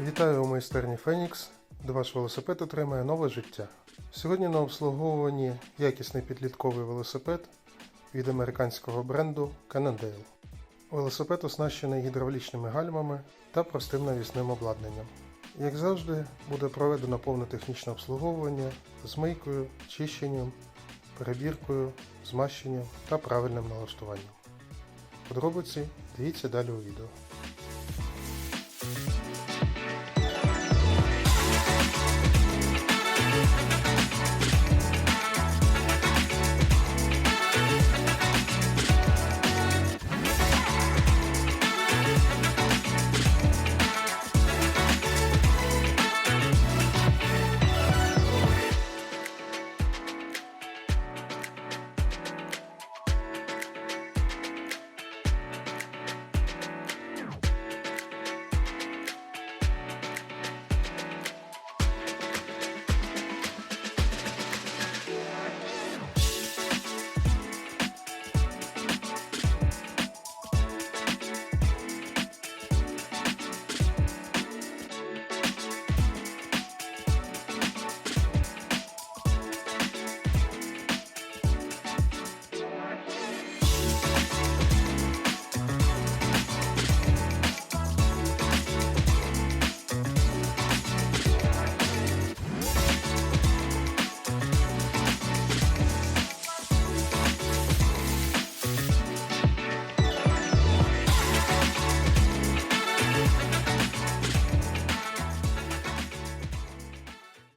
Вітаю у майстерні Фенікс, де ваш велосипед отримає нове життя. Сьогодні на обслуговуванні якісний підлітковий велосипед від американського бренду Cannondale. Велосипед оснащений гідравлічними гальмами та простим навісним обладнанням. Як завжди, буде проведено повне технічне обслуговування з мийкою, чищенням, перебіркою, змащенням та правильним налаштуванням. Подробиці дивіться далі у відео.